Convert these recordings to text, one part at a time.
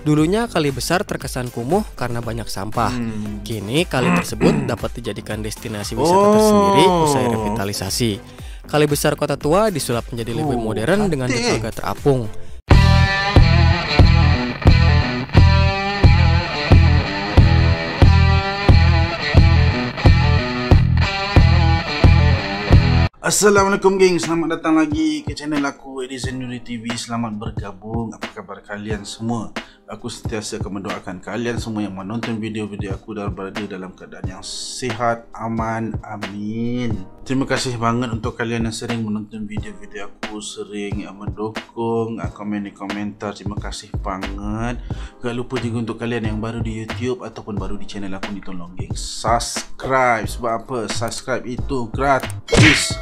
Dulunya kali besar terkesan kumuh karena banyak sampah. Kini kali tersebut dapat dijadikan destinasi wisata tersendiri usai revitalisasi. Kali besar Kota Tua disulap menjadi lebih modern dengan dermaga terapung. Assalamualaikum geng, selamat datang lagi ke channel aku Edison Nuri TV. Selamat bergabung, apa kabar kalian semua? Aku sentiasa akan mendoakan kalian semua yang menonton video-video aku dan berada dalam keadaan yang sihat, aman, amin. Terima kasih banget untuk kalian yang sering menonton video-video aku, sering mendukung, komen di komentar. Terima kasih banget. Gak lupa juga untuk kalian yang baru di YouTube ataupun baru di channel aku ni, tolong geng subscribe. Sebab apa? Subscribe itu gratis.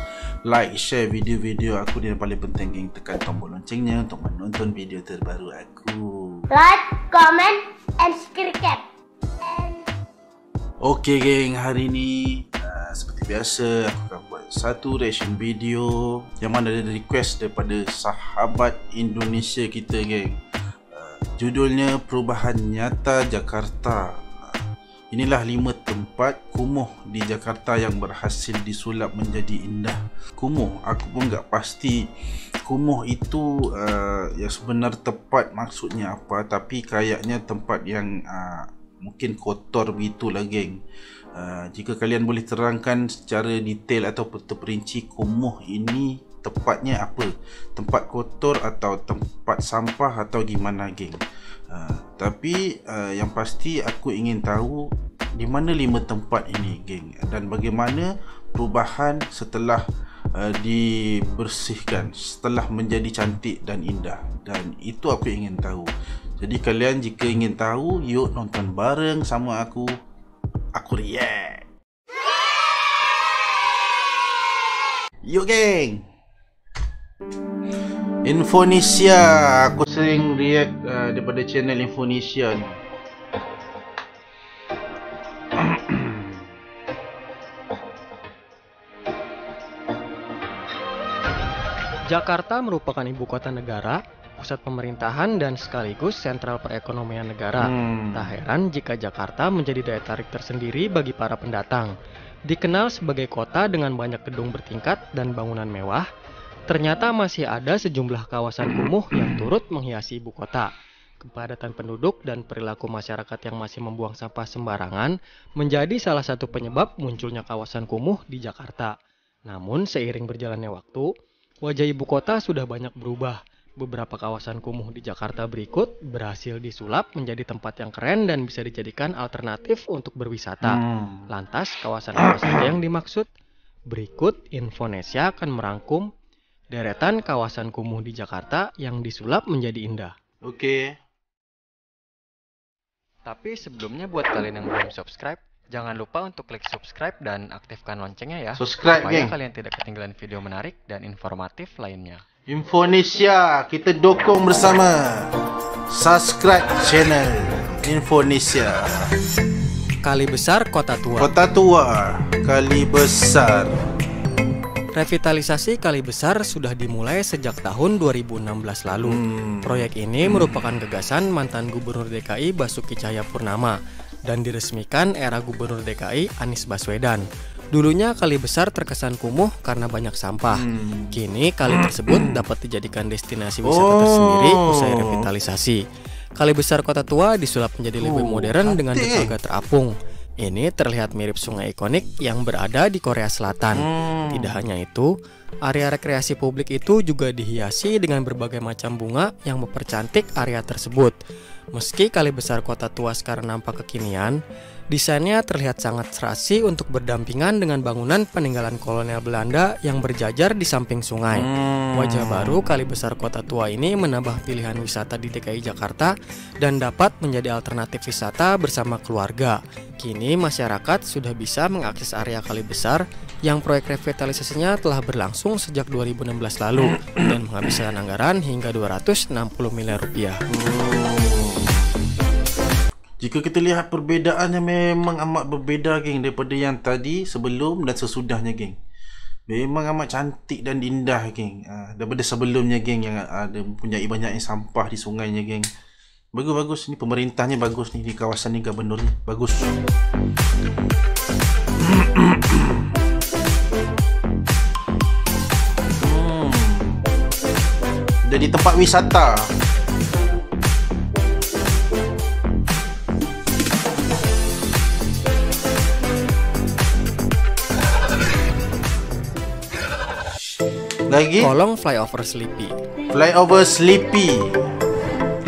Like, share video-video aku, dan yang paling penting geng, tekan tombol loncengnya untuk menonton video terbaru aku. Like, comment, and subscribe. Okey geng, hari ni seperti biasa aku akan buat satu reaction video yang mana ada request daripada sahabat Indonesia kita geng. Judulnya Perubahan Nyata Jakarta. Inilah 5 tempat kumuh di Jakarta yang berhasil disulap menjadi indah. Kumuh, aku pun tak pasti kumuh itu yang sebenar tepat maksudnya apa, tapi kayaknya tempat yang mungkin kotor begitulah geng. Jika kalian boleh terangkan secara detail atau terperinci, kumuh ini tepatnya apa? Tempat kotor atau tempat sampah atau gimana geng? Tapi yang pasti aku ingin tahu di mana 5 tempat ini geng, dan bagaimana perubahan setelah dibersihkan, setelah menjadi cantik dan indah. Dan itu aku ingin tahu. Jadi kalian jika ingin tahu, yuk nonton bareng sama aku react. Yuk geng. Infonesia, aku sering react daripada channel Infonesia ni. Jakarta merupakan ibu kota negara, pusat pemerintahan, dan sekaligus sentral perekonomian negara. Tak heran jika Jakarta menjadi daya tarik tersendiri bagi para pendatang. Dikenal sebagai kota dengan banyak gedung bertingkat dan bangunan mewah, ternyata masih ada sejumlah kawasan kumuh yang turut menghiasi ibu kota. Kepadatan penduduk dan perilaku masyarakat yang masih membuang sampah sembarangan menjadi salah satu penyebab munculnya kawasan kumuh di Jakarta. Namun seiring berjalannya waktu, wajah ibu kota sudah banyak berubah. Beberapa kawasan kumuh di Jakarta berikut berhasil disulap menjadi tempat yang keren dan bisa dijadikan alternatif untuk berwisata. Lantas, kawasan apa saja yang dimaksud? Berikut Infonesia akan merangkum deretan kawasan kumuh di Jakarta yang disulap menjadi indah. Oke. Tapi sebelumnya buat kalian yang belum subscribe, jangan lupa untuk klik subscribe dan aktifkan loncengnya ya, Subscribe supaya geng. kalian tidak ketinggalan video menarik dan informatif lainnya. Infonesia, kita dukung bersama. Subscribe channel Infonesia. Kali besar Kota Tua. Kota Tua, kali besar. Revitalisasi Kali Besar sudah dimulai sejak tahun 2016 lalu. Proyek ini merupakan gagasan mantan Gubernur DKI Basuki Cahayapurnama dan diresmikan era Gubernur DKI Anies Baswedan. Dulunya kali besar terkesan kumuh karena banyak sampah. Kini kali tersebut dapat dijadikan destinasi wisata tersendiri usai revitalisasi. Kali besar Kota Tua disulap menjadi lebih modern dengan dermaga terapung. Ini terlihat mirip sungai ikonik yang berada di Korea Selatan. Tidak hanya itu, area rekreasi publik itu juga dihiasi dengan berbagai macam bunga yang mempercantik area tersebut. Meski Kali Besar Kota Tua sekarang nampak kekinian, desainnya terlihat sangat serasi untuk berdampingan dengan bangunan peninggalan kolonial Belanda yang berjajar di samping sungai. Wajah baru Kali Besar Kota Tua ini menambah pilihan wisata di DKI Jakarta dan dapat menjadi alternatif wisata bersama keluarga. Kini masyarakat sudah bisa mengakses area Kali Besar yang proyek revitalisasinya telah berlangsung sejak 2016 lalu dan menghabiskan anggaran hingga 260 miliar rupiah. Jika kita lihat perbedaannya memang amat berbeza geng daripada yang tadi, sebelum dan sesudahnya geng. Memang amat cantik dan indah geng. Daripada sebelumnya geng yang ada mempunyai banyaknya sampah di sungainya geng. Bagus. Ni pemerintahnya bagus ni, di kawasan ni gubernurnya bagus. Jadi tempat wisata. Lagi Kolong Flyover Sleepy. Flyover Sleepy.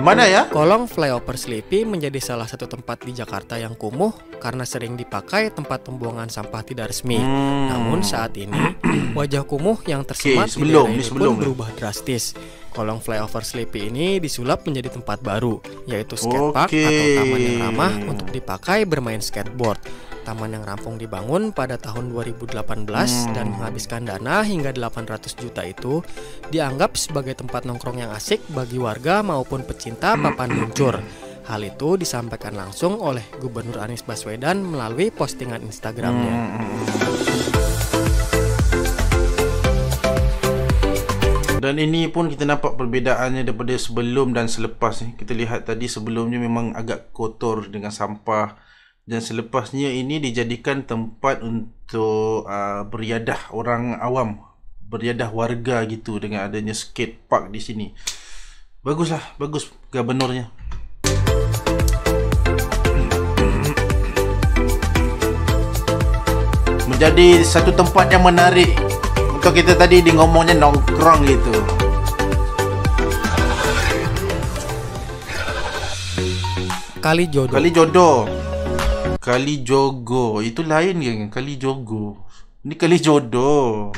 Di mana ya? Kolong Flyover Sleepy menjadi salah satu tempat di Jakarta yang kumuh karena sering dipakai tempat pembuangan sampah tidak resmi. Namun saat ini wajah kumuh yang tersemat di daerah ini pun berubah drastis. Kolong Flyover Sleepy ini disulap menjadi tempat baru, yaitu skatepark atau taman yang ramah untuk dipakai bermain skateboard. Taman yang rampung dibangun pada tahun 2018 dan menghabiskan dana hingga 800 juta itu dianggap sebagai tempat nongkrong yang asik bagi warga maupun pecinta papan luncur. Hal itu disampaikan langsung oleh Gubernur Anies Baswedan melalui postingan Instagramnya. Dan ini pun kita nampak perbedaannya daripada sebelum dan selepas ni. Kita lihat tadi sebelumnya memang agak kotor dengan sampah. Dan selepasnya ini dijadikan tempat untuk beriadah orang awam, beriadah warga gitu dengan adanya skate park di sini. Baguslah, bagus gubernurnya. Menjadi satu tempat yang menarik untuk kita tadi di ngomongnya nongkrong gitu. Kalijogo itu lain geng. Kalijogo ini Kalijodo.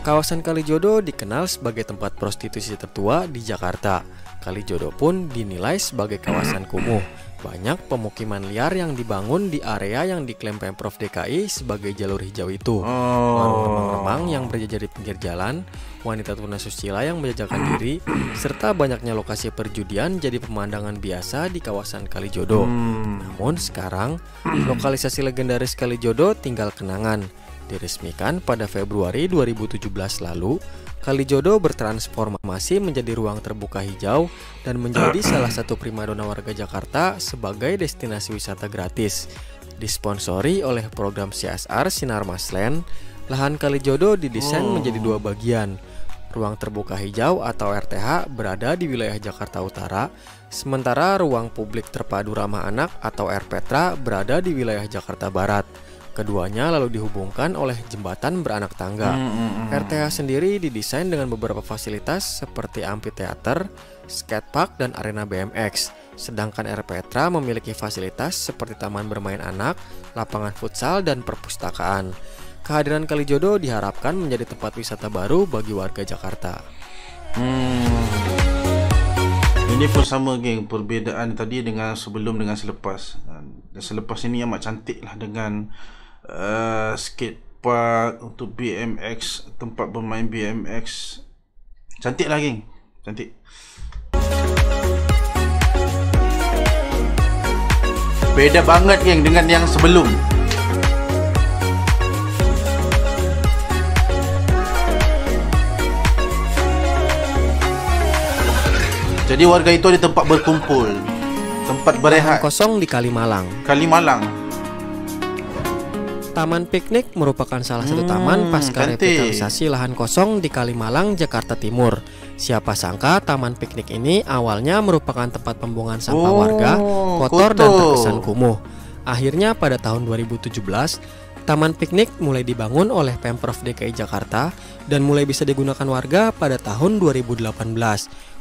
Kawasan Kalijodo dikenal sebagai tempat prostitusi tertua di Jakarta. Kalijodo pun dinilai sebagai kawasan kumuh. Banyak pemukiman liar yang dibangun di area yang diklaim Pemprov DKI sebagai jalur hijau itu. Warung remang-remang yang berjajar di pinggir jalan, wanita tunasusila yang menjajakan diri, serta banyaknya lokasi perjudian jadi pemandangan biasa di kawasan Kalijodo. Namun sekarang, lokalisasi legendaris Kalijodo tinggal kenangan. Diresmikan pada Februari 2017 lalu, Kalijodo bertransformasi menjadi ruang terbuka hijau dan menjadi salah satu primadona warga Jakarta sebagai destinasi wisata gratis. Disponsori oleh program CSR Sinar Maslen, lahan Kalijodo didesain menjadi dua bagian. Ruang terbuka hijau atau RTH berada di wilayah Jakarta Utara, sementara ruang publik terpadu ramah anak atau RPTRA berada di wilayah Jakarta Barat. Keduanya lalu dihubungkan oleh jembatan beranak tangga. RTH sendiri didesain dengan beberapa fasilitas seperti amphitheater, skatepark, dan arena BMX. Sedangkan RPTRA memiliki fasilitas seperti taman bermain anak, lapangan futsal, dan perpustakaan. Kehadiran Kalijodo diharapkan menjadi tempat wisata baru bagi warga Jakarta. Ini pun sama geng, perbezaan tadi dengan sebelum dengan selepas. Dan selepas ini amat cantik lah dengan skate park untuk BMX, tempat bermain BMX. Cantik lah geng, cantik. Beda banget geng dengan yang sebelum. Jadi warga itu ada tempat berkumpul, tempat berehat. Kosong di Kalimalang. Taman Piknik merupakan salah satu taman pasca revitalisasi lahan kosong di Kalimalang, Jakarta Timur. Siapa sangka taman piknik ini awalnya merupakan tempat pembuangan sampah warga, kotor dan terkesan kumuh. Akhirnya pada tahun 2017, taman piknik mulai dibangun oleh Pemprov DKI Jakarta dan mulai bisa digunakan warga pada tahun 2018.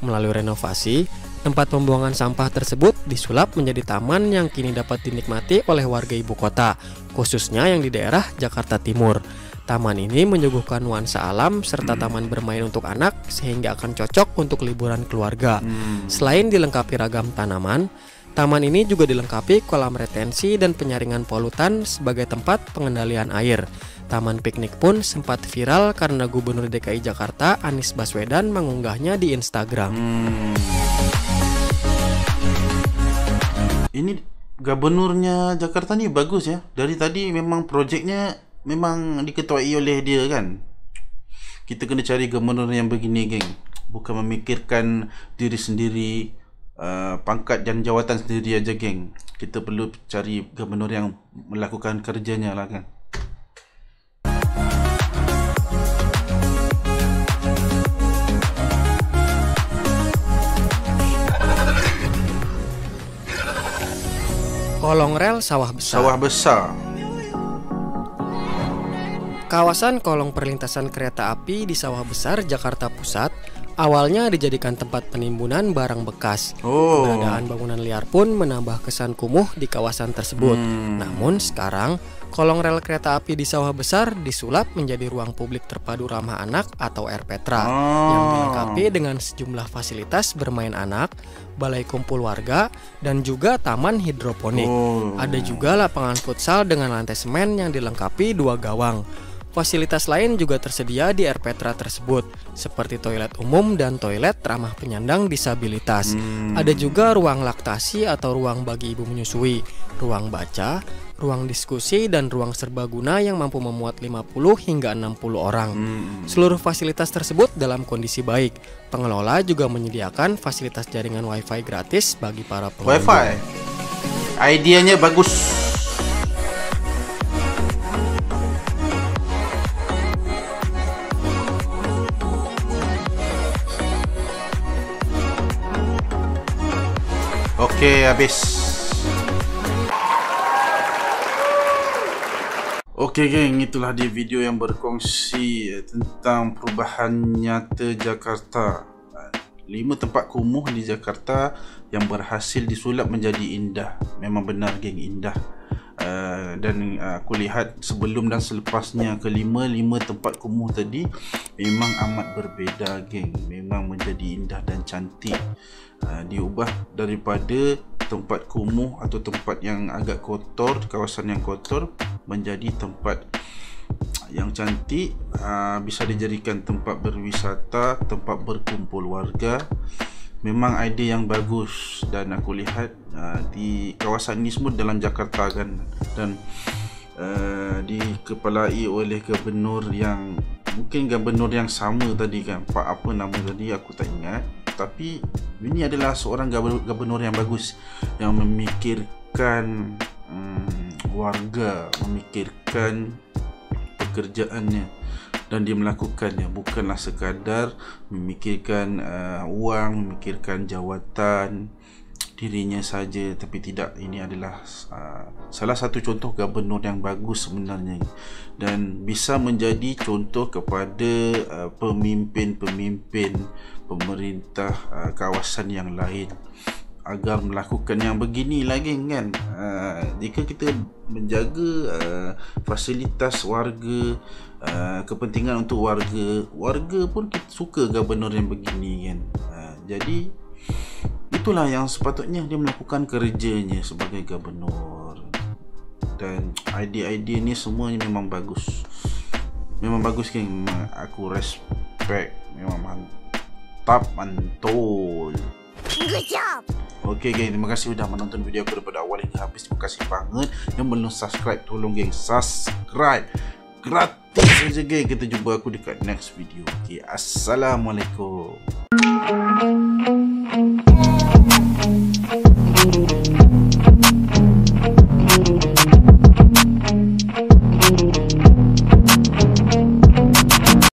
Melalui renovasi, tempat pembuangan sampah tersebut disulap menjadi taman yang kini dapat dinikmati oleh warga ibu kota, khususnya yang di daerah Jakarta Timur. Taman ini menyuguhkan nuansa alam serta taman bermain untuk anak sehingga akan cocok untuk liburan keluarga. Selain dilengkapi ragam tanaman, taman ini juga dilengkapi kolam retensi dan penyaringan polutan sebagai tempat pengendalian air. Taman piknik pun sempat viral karena Gubernur DKI Jakarta Anies Baswedan mengunggahnya di Instagram. Ini gubernurnya Jakarta ni bagus ya. Dari tadi memang projeknya memang diketuai oleh dia kan. Kita kena cari gubernur yang begini geng. bukan memikirkan diri sendiri, pangkat dan jawatan sendiri aja geng. Kita perlu cari gubernur yang melakukan kerjanya lah kan. Kolong rel Sawah Besar. Sawah Besar. Kawasan kolong perlintasan kereta api di Sawah Besar, Jakarta Pusat awalnya dijadikan tempat penimbunan barang bekas. Keberadaan bangunan liar pun menambah kesan kumuh di kawasan tersebut. Namun sekarang kolong rel kereta api di Sawah Besar disulap menjadi ruang publik terpadu ramah anak atau RPTRA yang dilengkapi dengan sejumlah fasilitas bermain anak, balai kumpul warga, dan juga taman hidroponik. Ada juga lapangan futsal dengan lantai semen yang dilengkapi 2 gawang. Fasilitas lain juga tersedia di RPTRA tersebut, seperti toilet umum dan toilet ramah penyandang disabilitas. Ada juga ruang laktasi atau ruang bagi ibu menyusui, ruang baca, ruang diskusi, dan ruang serbaguna yang mampu memuat 50 hingga 60 orang. Seluruh fasilitas tersebut dalam kondisi baik. Pengelola juga menyediakan fasilitas jaringan Wi-Fi gratis bagi para pengunjung. Wi-Fi, idenya bagus. Oke, habis. Oke geng, itulah dia video yang berkongsi tentang perubahan nyata Jakarta. 5 tempat kumuh di Jakarta yang berhasil disulap menjadi indah. Memang benar geng, indah. Dan aku lihat sebelum dan selepasnya kelima 5 tempat kumuh tadi memang amat berbeza geng. Memang menjadi indah dan cantik. Diubah daripada tempat kumuh atau tempat yang agak kotor, kawasan yang kotor, menjadi tempat yang cantik, bisa dijadikan tempat berwisata, tempat berkumpul warga. Memang idea yang bagus, dan aku lihat di kawasan ini semua dalam Jakarta kan, dan dikepalai oleh gubernur yang mungkin gubernur yang sama tadi kan, Pak apa nama tadi aku tak ingat, tapi ini adalah seorang gubernur yang bagus, yang memikirkan warga, memikirkan pekerjaannya, dan dia melakukannya, bukanlah sekadar memikirkan wang, memikirkan jawatan dirinya saja, tapi tidak. Ini adalah salah satu contoh gubernur yang bagus sebenarnya, dan bisa menjadi contoh kepada pemimpin-pemimpin pemerintah kawasan yang lain agar melakukan yang begini lagi kan. Jika kita menjaga fasilitas warga, kepentingan untuk warga pun kita suka gubernur yang begini kan. Jadi itulah yang sepatutnya dia melakukan kerjanya sebagai gubernur, dan idea-idea ni semuanya memang bagus. Memang bagus kan, aku respect, memang mantap mantul. Good job. Okey geng, terima kasih sudah menonton video aku daripada awal hingga habis. Terima kasih banget. Yang belum subscribe, tolong geng subscribe, gratis saja geng. Kita jumpa aku dekat next video. Okey, assalamualaikum.